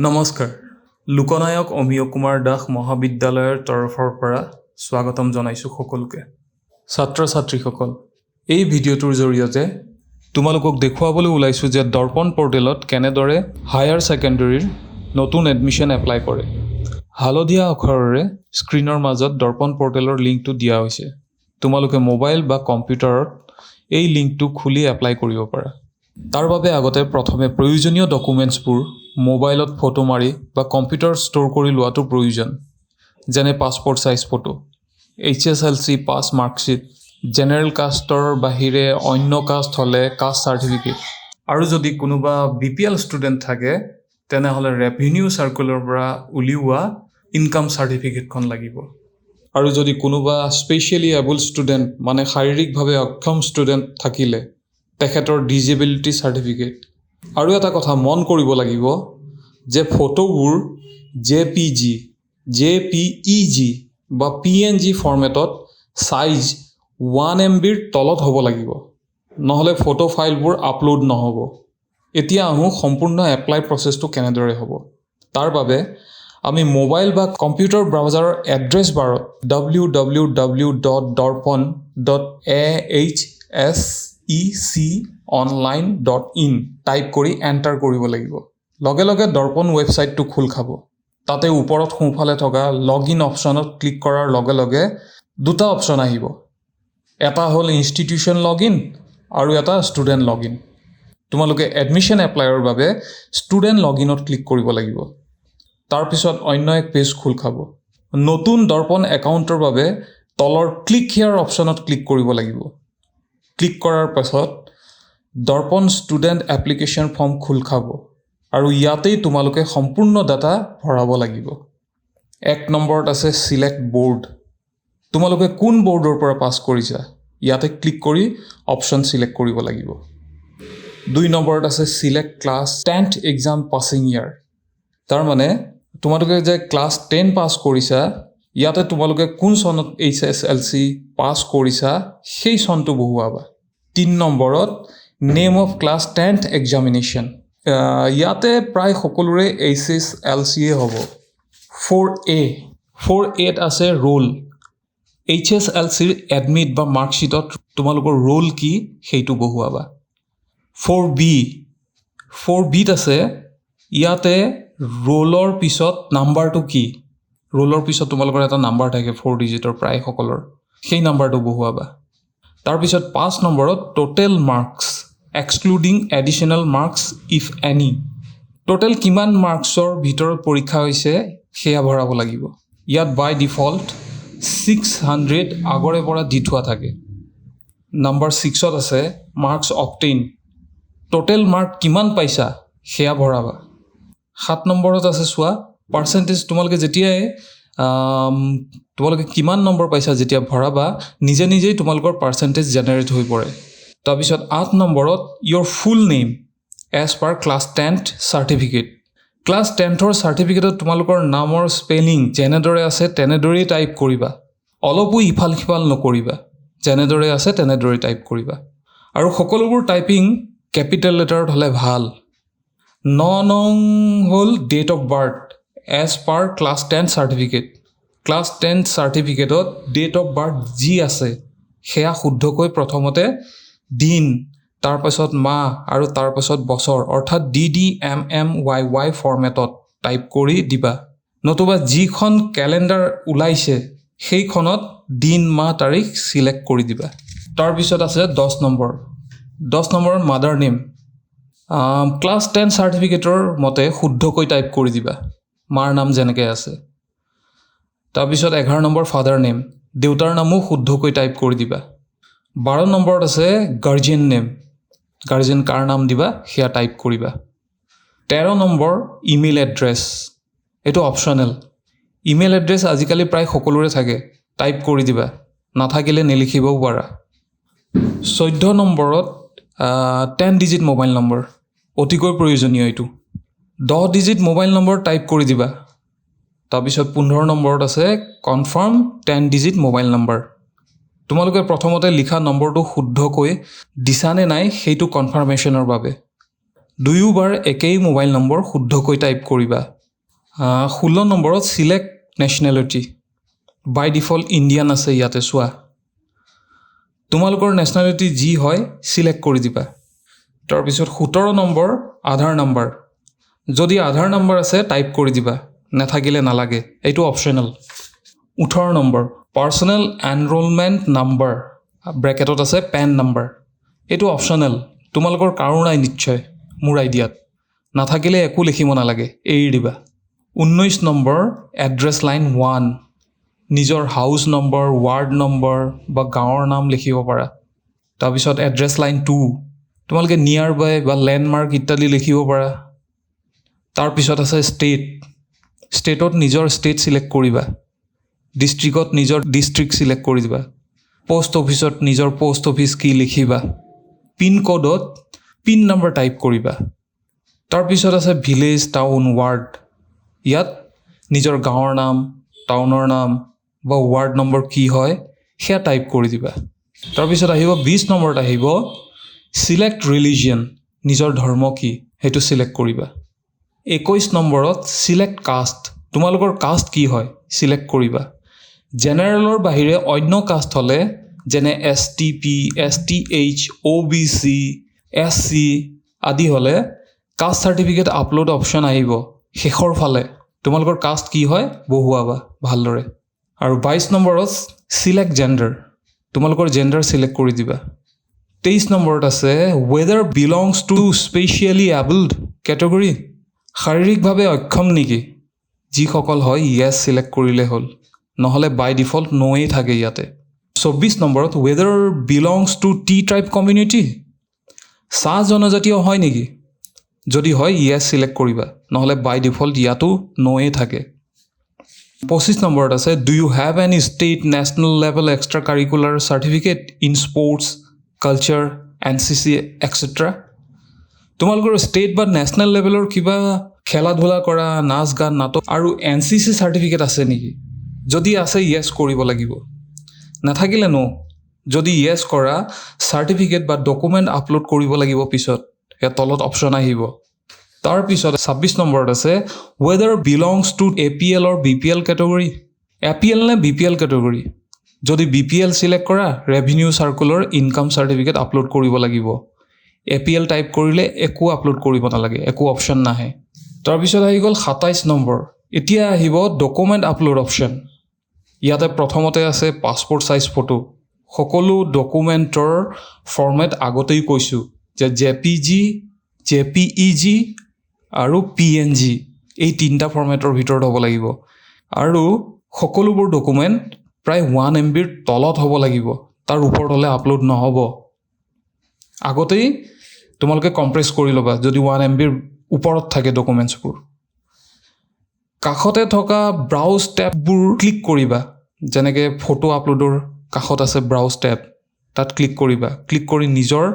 নমস্কাৰ লোকনায়ক অমিয় কুমাৰ দাস মহাবিদ্যালয়ৰ তৰফৰ পৰা স্বাগতম জনাইছোঁ সকলোকে ছাত্ৰ ছাত্ৰীসকল এই ভিডিঅ'টোৰ জৰিয়তে তোমালোকক দেখুৱাবলৈ ওলাইছোঁ যে দৰ্পণ পৰ্টেলত কেনেদৰে হায়াৰ ছেকেণ্ডেৰীৰ নতুন এডমিশ্যন এপ্লাই কৰে হালধীয়া আখৰেৰে স্ক্ৰীনৰ মাজত দৰ্পণ পৰ্টেলৰ লিংকটো দিয়া হৈছে তোমালোকে মোবাইল বা কম্পিউটাৰত এই লিংকটো খুলি এপ্লাই কৰিব পাৰা তাৰ বাবে আগতে প্ৰথমে প্ৰয়োজনীয় ডকুমেণ্টছবোৰ মোবাইলত ফটো মাৰি বা কম্পিউটাৰত ষ্ট'ৰ কৰি লোৱাটো প্ৰয়োজন যেনে পাছপৰ্ট সাইজ ফটো HSLC পাছ মাৰ্কশ্বিট জেনেৰেল কাষ্টৰ বাহিৰে অন্য কাষ্ট হ'লে কাষ্ট চাৰ্টিফিকেট আৰু যদি কোনোবা BPL ষ্টুডেণ্ট থাকে তেনেহ'লে ৰেভিনিউ চাৰ্কুলাৰৰ পৰা উলিওৱা ইনকাম চাৰ্টিফিকেটখন লাগিব আৰু যদি কোনোবা স্পেচিয়েলি এবল ষ্টুডেণ্ট মানে শাৰীৰিকভাৱে অক্ষম ষ্টুডেণ্ট থাকিলে তেখেতৰ ডিজেবিলিটি চাৰ্টিফিকেট আৰু এটা কথা মন কৰিব লাগিব যে ফটোবোৰ JPEG বা PNG ফৰ্মেটত সাইজ 1 MBৰ তলত হ'ব লাগিব নহলে ফটো ফাইলবোৰ আপলোড নহ'ব এতিয়া আহো সম্পূৰ্ণ এপ্লাই প্ৰচেছটো কেনেদৰে হ'ব তাৰ বাবে আমি মোবাইল বা কম্পিউটাৰ ব্ৰাউজাৰৰ এড্ৰেছ বাৰত www.darpan.ahseconline.in টাইপ কৰি এণ্টাৰ কৰিব লাগিব লগে লগে দৰ্পণ ৱেবছাইটটো খোল খাব তাতে ওপৰত সোঁফালে থকা লগইন অপচনত ক্লিক কৰাৰ লগে লগে দুটা অপচন আহিব এটা হ'ল ইনষ্টিটিউচন লগইন আৰু এটা ষ্টুডেণ্ট লগইন তোমালোকে এডমিশ্যন এপ্লাইৰ বাবে ষ্টুডেণ্ট লগইনত ক্লিক কৰিব লাগিব তাৰ পিছত অন্য এক পেজ খোল খাব নতুন দৰ্পণ একাউণ্টৰ বাবে তলৰ ক্লিক হিয়াৰ অপচনত ক্লিক কৰিব লাগিব ক্লিক কৰাৰ পাছত দৰ্পণ ষ্টুডেণ্ট এপ্লিকেশ্যন ফৰ্ম খোল খাব আৰু ইয়াতেই তোমালোকে সম্পূৰ্ণ ডাটা ভৰাব লাগিব এক নম্বৰত আছে সিলেক্ট বোৰ্ড তোমালোকে কোন বোৰ্ডৰ পৰা পাছ কৰিছা ইয়াতে ক্লিক কৰি অপচন সিলেক্ট কৰিব লাগিব দুই নম্বৰত আছে select class 10th exam passing year তাৰ মানে তোমালোকে যে ক্লাছ 10 পাছ কৰিছা ইয়াতে তোমালোকে কোন চনত HSLC পাছ কৰিছা সেই চনটো বহুৱাবা 3 নম্বৰত name of class 10th examination ইয়াতে প্ৰায় সকলোৰে HSLC হ'ব 4A ত আছে ৰোল HSLCৰ এডমিট বা মাৰ্কশ্বিটত তোমালোকৰ ৰোল কি সেইটো বহুৱাবা 4Bত আছে ইয়াতে ৰোলৰ পিছত নাম্বাৰটো কি ৰোলৰ পিছত তোমালোকৰ এটা নাম্বাৰ থাকে 4 ডিজিটৰ প্ৰায় সকলৰ সেই নাম্বাৰটো বহুৱাবা তাৰপিছত 5 নম্বৰত total marks excluding additional marks if any total কিমান মাৰ্কছৰ ভিতৰত পৰীক্ষা হৈছে সেয়া ভৰাব লাগিব ইয়াত বাই ডিফল্ট 600 আগৰে পৰা দি থোৱা থাকে নাম্বাৰ 6ত আছে মাৰ্কছ অবটেইন টোটেল মাৰ্ক কিমান পাইছা সেয়া ভৰাবা 7 নম্বৰত আছে চোৱা পাৰ্চেণ্টেজ তোমালোকে যেতিয়াই তোমালোকে কিমান নম্বৰ পাইছা যেতিয়া ভৰাবা নিজে নিজেই তোমালোকৰ পাৰ্চেণ্টেজ জেনেৰেট হৈ পৰে তাৰপিছত 8 নম্বৰত your full name as per class 10th certificate class 10ৰ চাৰ্টিফিকেটত তোমালোকৰ নামৰ স্পেলিং যেনেদৰে আছে তেনেদৰেই টাইপ কৰিবা অলপো ইফাল সিফাল নকৰিবা যেনেদৰে আছে তেনেদৰেই টাইপ কৰিবা আৰু সকলোবোৰ টাইপিং কেপিটেল লেটাৰত হ'লে ভাল 9 নং হ'ল date of birth as per class 10 certificate class 10 চাৰ্টিফিকেটত ডেট অফ বাৰ্থ যি আছে সেয়া শুদ্ধকৈ প্ৰথমতে দিন তাৰপাছত মাহ আৰু তাৰপাছত বছৰ অৰ্থাৎ DDMMYY ফৰ্মেটত টাইপ কৰি দিবা নতুবা যিখন কেলেণ্ডাৰ ওলাইছে সেইখনত দিন মাহ তাৰিখ সিলেক্ট কৰি দিবা তাৰপিছত আছে 10 নম্বৰৰ মাদাৰ নেম ক্লাছ 10 চাৰ্টিফিকেটৰ মতে শুদ্ধকৈ টাইপ কৰি দিবা মাৰ নাম যেনেকৈ আছে তাৰপিছত 11 নম্বৰ ফাদাৰ নেম দেউতাৰ নামো শুদ্ধকৈ টাইপ কৰি দিবা 12 নম্বৰত আছে গাৰ্জিয়ান নেম গাৰ্জিয়ান কাৰ নাম দিবা সেয়া টাইপ কৰিবা 13 নম্বৰ ইমেইল এড্ৰেছ এইটো অপশ্যনেল ইমেইল এড্ৰেছ আজিকালি প্ৰায় সকলোৰে থাকে টাইপ কৰি দিবা নাথাকিলে নিলিখিবও পাৰা 14 নম্বৰত 10 ডিজিট মোবাইল নম্বৰ অতিকৈ প্ৰয়োজনীয় এইটো 10 ডিজিট মোবাইল নম্বৰ টাইপ কৰি দিবা তাৰপিছত 15 নম্বৰত আছে কনফাৰ্ম 10 ডিজিট মোবাইল নম্বৰ তোমালোকে প্ৰথমতে লিখা নম্বৰটো শুদ্ধকৈ দিছানে নাই সেইটো কনফাৰ্মেশ্যনৰ বাবে দুয়োবাৰ একেই মোবাইল নম্বৰ শুদ্ধকৈ টাইপ কৰিবা 16 নম্বৰত চিলেক্ট নেশ্যনেলিটি বাই ডিফল্ট ইণ্ডিয়ান আছে ইয়াতে চোৱা তোমালোকৰ নেশ্যনেলিটি যি হয় চিলেক্ট কৰি দিবা তাৰপিছত 17 নম্বৰ আধাৰ নম্বৰ যদি আধাৰ নম্বৰ আছে টাইপ কৰি দিবা নাথাকিলে নালাগে এইটো optional 18 number personnel enrolment number ব্ৰেকেটত আছে পেন নম্বৰ এইটো অপচনেল তোমালোকৰ কাৰো নাই নিশ্চয় মোৰ আইডিয়াত নাথাকিলে একো লিখিব নালাগে এৰি দিবা 19 নম্বৰ এড্ৰেছ লাইন 1 নিজৰ হাউচ নম্বৰ ৱাৰ্ড নম্বৰ বা গাঁৱৰ নাম লিখিব পাৰা তাৰপিছত এড্ৰেছ লাইন 2 তোমালোকে নিয়াৰ বাই বা লেণ্ডমাৰ্ক ইত্যাদি লিখিব পাৰা তাৰপিছত আছে ষ্টেটত নিজৰ ষ্টেট চিলেক্ট কৰিবা ডিষ্ট্ৰিক্টত নিজৰ ডিষ্ট্ৰিক্ট চিলেক্ট কৰি দিবা পোষ্ট অফিচত নিজৰ পোষ্ট অফিচ কি লিখিবা পিন কোডত পিন নম্বৰ টাইপ কৰিবা তাৰপিছত আছে ভিলেজ টাউন ৱাৰ্ড ইয়াত নিজৰ গাঁৱৰ নাম টাউনৰ নাম বা ৱাৰ্ড নম্বৰ কি হয় সেয়া টাইপ কৰি দিবা তাৰপিছত আহিব 20 নম্বৰত আহিব চিলেক্ট ৰিলিজিয়ন নিজৰ ধৰ্ম কি সেইটো চিলেক্ট কৰিবা 21 নম্বৰত চিলেক্ট কাষ্ট তোমালোকৰ কাষ্ট কি হয় চিলেক্ট কৰিবা জেনেৰেলৰ বাহিৰে অন্য কাষ্ট হ'লে যেনে STP STH OBC SC আদি হ'লে কাষ্ট চাৰ্টিফিকেট আপলোড অপশ্যন আহিব শেষৰ ফালে তোমালোকৰ কাষ্ট কি হয় বহুৱাবা ভালদৰে আৰু 22 নম্বৰত চিলেক্ট জেণ্ডাৰ তোমালোকৰ জেণ্ডাৰ চিলেক্ট কৰি দিবা 23 নম্বৰত আছে whether belongs two specially abled category শাৰীৰিকভাৱে অক্ষম নেকি যিসকল হয় য়েছ চিলেক্ট কৰিলে হ'ল নহ'লে বাই ডিফল্ট ন'য়েই থাকে ইয়াতে 24 নম্বৰত weather belongs two T tribe community চাহ জনজাতীয় হয় নেকি যদি হয় য়েছ চিলেক্ট কৰিবা নহ'লে বাই ডিফল্ট ইয়াতো ন'য়েই থাকে 25 নম্বৰত আছে do you have any state national level extra curricular certificate in sports culture NCC etcetera তোমালোকৰ ষ্টেট বা নেশ্যনেল লেভেলৰ কিবা খেলা ধূলা কৰা নাচ গান নাটক আৰু NCC চাৰ্টিফিকেট আছে নেকি যদি আছে য়েছ কৰিব লাগিব নাথাকিলে ন যদি য়েছ কৰা চাৰ্টিফিকেট বা ডকুমেণ্ট আপলোড কৰিব লাগিব পিছত ইয়াৰ তলত অপশ্যন আহিব তাৰপিছত 26 নম্বৰত আছে whether belongs to APL or BPL category APL নে BPL কেটেগৰী যদি BPL চিলেক্ট কৰা revenue circular income certificate upload কৰিব লাগিব APL টাইপ কৰিলে একো আপলোড কৰিব নালাগে একো অপশ্যন নাহে তাৰপিছত আহি গ'ল 27 নম্বৰ এতিয়া আহিব ডকুমেণ্ট আপলোড অপশ্যন ইয়াতে প্ৰথমতে আছে পাছপোৰ্ট সাইজ ফটো সকলো ডকুমেণ্টৰ ফৰ্মেট আগতেই কৈছোঁ যে JPG JPEG আৰু PNG এই তিনিটা ফৰ্মেটৰ ভিতৰত হ'ব লাগিব আৰু সকলোবোৰ ডকুমেণ্ট প্ৰায় 1 MBৰ তলত হ'ব লাগিব তাৰ ওপৰত হ'লে আপলোড নহ'ব আগতেই তোমালোকে কম্প্ৰেছ কৰি ল'বা যদি 1 MBৰ ওপৰত থাকে ডকুমেণ্টছবোৰ কাষতে থকা ব্ৰাউজ টেববোৰ ক্লিক কৰিবা যেনেকৈ ফটো আপলোডৰ কাষত আছে ব্ৰাউজ টেব তাত ক্লিক কৰিবা ক্লিক কৰি নিজৰ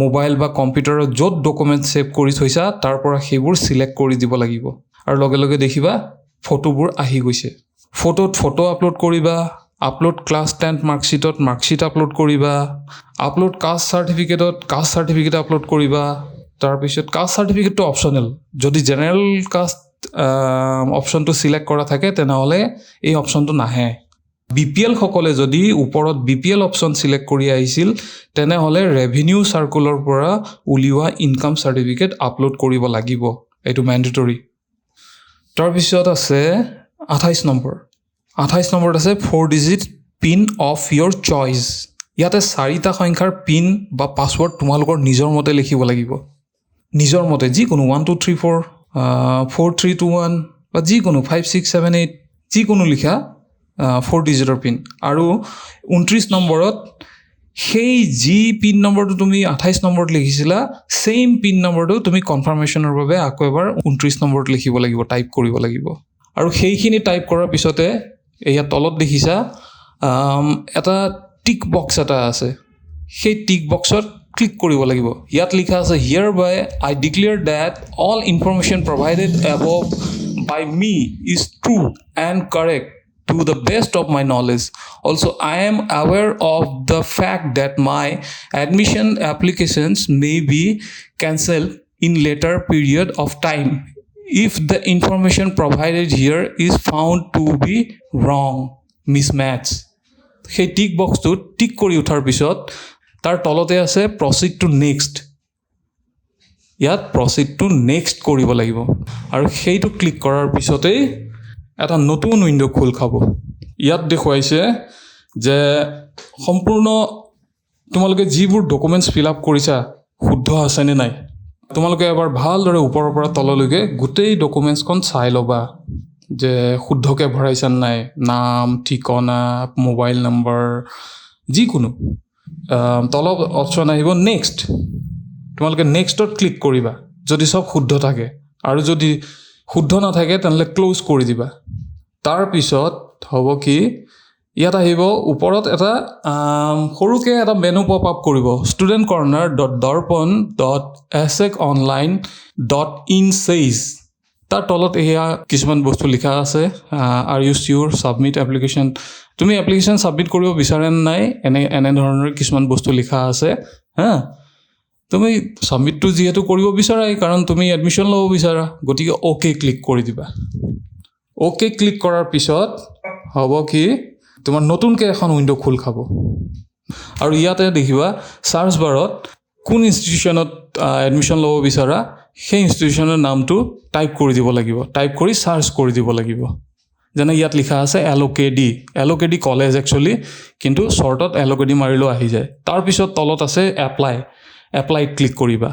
মোবাইল বা কম্পিউটাৰত য'ত ডকুমেণ্ট ছেভ কৰি থৈছা তাৰ পৰা সেইবোৰ চিলেক্ট কৰি দিব লাগিব আৰু লগে লগে দেখিবা ফটোবোৰ আহি গৈছে ফটোত ফটো আপলোড কৰিবা আপলোড ক্লাছ 10 মাৰ্কশ্বিটত মাৰ্কশ্বিট আপলোড কৰিবা আপলোড কাষ্ট চাৰ্টিফিকেটত কাষ্ট চাৰ্টিফিকেট আপলোড কৰিবা তাৰপিছত কাষ্ট চাৰ্টিফিকেটটো অপশ্যনেল যদি জেনেৰেল কাষ্ট অপশ্যনটো চিলেক্ট কৰা থাকে তেনেহ'লে এই অপশ্যনটো নাহে BPL সকলে যদি ওপৰত BPL অপশ্যন চিলেক্ট কৰি আহিছিল তেনেহ'লে ৰেভিনিউ চাৰ্কুলৰ পৰা উলিওৱা ইনকাম চাৰ্টিফিকেট আপলোড কৰিব লাগিব এইটো মেণ্ডেটৰী তাৰপিছত আছে 28 নম্বৰত আছে 4 digit pin of your choice ইয়াতে 4টা সংখ্যাৰ পিন বা পাছৱৰ্ড তোমালোকৰ নিজৰ মতে লিখিব লাগিব নিজৰ মতে যিকোনো 1 2 3 4 4 3 2 1 বা যিকোনো 5 6 7 8 যিকোনো লিখা 4 ডিজিটৰ পিন আৰু 29 নম্বৰত সেই যি পিন নম্বৰটো তুমি 28 নম্বৰত লিখিছিলা সেম পিন নম্বৰটো তুমি কনফাৰ্মেশ্যনৰ বাবে আকৌ এবাৰ 29 নম্বৰত লিখিব লাগিব টাইপ কৰিব লাগিব আৰু সেইখিনি টাইপ কৰাৰ পিছতে এয়া তলত দেখিছা এটা টিক বক্স এটা আছে সেই টিক বক্সত ক্লিক কৰিব লাগিব ইয়াত লিখা আছে hereby I declare that all information provided above by me is true and correct to the best of my knowledge. Also, I am aware of the fact that my admission applications may be cancelled in later period of time if the information provided here is found to be wrong, mismatch. সেই টিক বক্সটোত টিক কৰি উঠাৰ পিছত তাৰ তলতে আছে proceed two next. ইয়াত proceed two next কৰিব লাগিব আৰু সেইটো ক্লিক কৰাৰ পিছতেই এটা নতুন উইণ্ড' খোল খাব। ইয়াত দেখুৱাইছে যে সম্পূৰ্ণ তোমালোকে যিবোৰ ডকুমেণ্টছ ফিল আপ কৰিছা শুদ্ধ আছেনে নাই। তোমালোকে এবাৰ ভালদৰে ওপৰৰ পৰা তললৈকে গোটেই ডকুমেণ্টছখন চাই ল'বা যে শুদ্ধকৈ ভৰাইছা নাই, নাম, ঠিকনা, মোবাইল নম্বৰ, যিকোনো। তলত অপশ্যন আহিব নেক্সট, তোমালোকে নেক্সটত ক্লিক কৰিবা যদি চব শুদ্ধ থাকে, আৰু যদি শুদ্ধ নাথাকে তেনেহ'লে ক্ল'জ কৰি দিবা। তাৰপিছত হ'ব কি, ইয়াত আহিব ওপৰত এটা সৰুকৈ এটা মেনু পপ আপ কৰিব, studentcorner.darpon.aseconline.in says। তাৰ তলত এয়া কিছুমান বস্তু লিখা আছে, আৰ ইউ চিয়'ৰ ছাবমিট এপ্লিকেশ্যন। তুমি এপ্লিকেশ্যন ছাবমিট কৰিব বিচাৰে নাই, এনেধৰণৰ কিছুমান বস্তু লিখা আছে। তুমি ছাবমিটটো যিহেতু কৰিব বিচাৰাই, কাৰণ তুমি এডমিশ্যন ল'ব বিচাৰা, গতিকে অ'কে ক্লিক কৰি দিবা। অ'কে ক্লিক কৰাৰ পিছত হ'ব কি, তোমাৰ নতুনকৈ এখন উইণ্ড' খোল খাব আৰু ইয়াতে দেখিবা চাৰ্চ বাৰত কোন ইনষ্টিটিউশ্যনত এডমিশ্যন ল'ব বিচাৰা সেই ইনষ্টিটিউশ্যনৰ নামটো টাইপ কৰি দিব লাগিব, টাইপ কৰি চাৰ্চ কৰি দিব লাগিব। যেনে ইয়াত লিখা আছে LOKD কলেজ একচুৱেলি, কিন্তু শ্বৰ্টত LOKD মাৰিলেও আহি যায়। তাৰপিছত তলত আছে এপ্লাইত ক্লিক কৰিবা।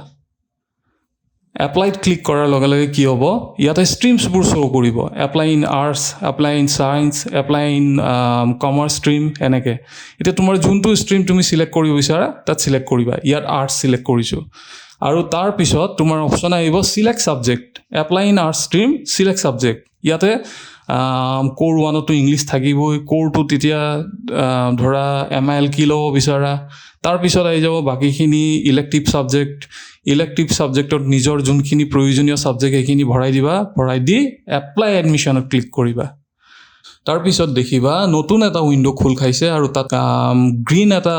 এপ্লাইত ক্লিক কৰাৰ লগে লগে কি হ'ব, ইয়াতে ষ্ট্ৰীমছবোৰ শ্ব' কৰিব, apply in arts, apply in science, apply in commerce stream, এনেকৈ। এতিয়া তোমাৰ যোনটো ষ্ট্ৰীম তুমি চিলেক্ট কৰিব বিচাৰা তাত চিলেক্ট কৰিবা। ইয়াত আৰ্টছ চিলেক্ট কৰিছোঁ আৰু তাৰপিছত তোমাৰ অপশ্যন আহিব select subject, apply in arts stream, select subject. ইয়াতে ক'ৰ 1তো ইংলিছ থাকিবই, ক'ৰটো তেতিয়া ধৰা MIL কি ল'ব বিচাৰা। তাৰপিছত আহি যাব বাকীখিনি ইলেক্টিভ ছাবজেক্টত নিজৰ যোনখিনি প্ৰয়োজনীয় ছাবজেক্ট সেইখিনি ভৰাই দিবা, ভৰাই দি এপ্লাই এডমিশ্যনত ক্লিক কৰিবা। তাৰপিছত দেখিবা নতুন এটা উইণ্ড' খোল খাইছে আৰু তাত গ্ৰীণ এটা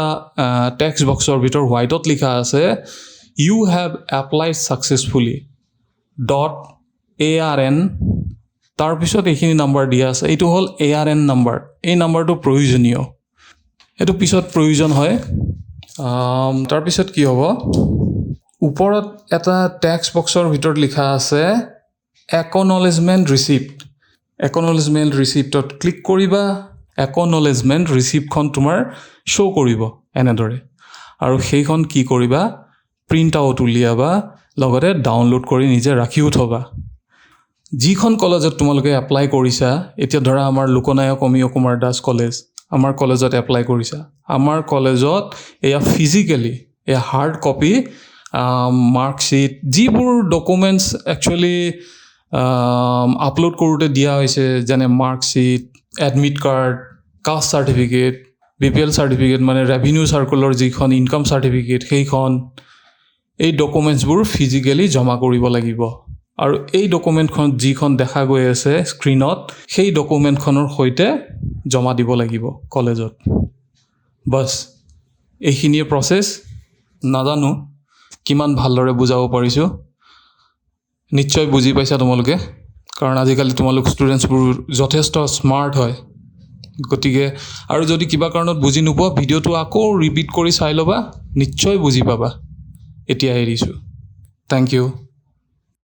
টেক্সট বক্সৰ ভিতৰত হোৱাইটত লিখা আছে you have applied successfully .ARN। তাৰপিছত এইখিনি নাম্বাৰ দিয়া আছে, এইটো হ'ল ARN নাম্বাৰ। এই নাম্বাৰটো প্ৰয়োজনীয়, এইটো পিছত প্ৰয়োজন হয়। তাৰপিছত কি হ'ব, ওপৰত এটা টেক্সট বক্সৰ ভিতৰত লিখা আছে একনলেজমেণ্ট ৰিচিপ্টত ক্লিক কৰিবা। একনলেজমেণ্ট ৰিচিপ্টখন তোমাৰ শ্ব' কৰিব এনেদৰে, আৰু সেইখন কি কৰিবা, প্ৰিণ্ট আউট উলিয়াবা, লগতে ডাউনলোড কৰি নিজে ৰাখিও থ'বা। যিখন কলেজত তোমালোকে এপ্লাই কৰিছা, এতিয়া ধৰা আমাৰ লোকনায়ক অমীয় কুমাৰ দাস কলেজ, আমাৰ কলেজত এপ্লাই কৰিছা, আমাৰ কলেজত এয়া ফিজিকেলি এয়া হাৰ্ড কপি মাৰ্কশ্বিট, যিবোৰ ডকুমেণ্টছ একচুৱেলি আপলোড কৰোঁতে দিয়া হৈছে, যেনে marksheet, admit card, caste certificate, BPL certificate মানে ৰেভিনিউ চাৰ্কুলৰ যিখন ইনকাম চাৰ্টিফিকেট, সেইখন, এই ডকুমেণ্টছবোৰ ফিজিকেলি জমা কৰিব লাগিব। আৰু এই ডকুমেণ্টখন যিখন দেখা গৈ আছে স্ক্ৰীণত, সেই ডকুমেণ্টখনৰ সৈতে জমা দিব লাগিব কলেজত। বাছ এইখিনিয়ে প্ৰচেছ। নাজানো কিমান ভালদৰে বুজাব পাৰিছোঁ, নিশ্চয় বুজি পাইছা তোমালোকে, কাৰণ আজিকালি তোমালোক ষ্টুডেণ্টছবোৰ যথেষ্ট স্মাৰ্ট হয়। গতিকে আৰু যদি কিবা কাৰণত বুজি নোপোৱা, ভিডিঅ'টো আকৌ ৰিপিট কৰি চাই ল'বা, নিশ্চয় বুজি পাবা। এতিয়া এৰিছোঁ, থেংক ইউ।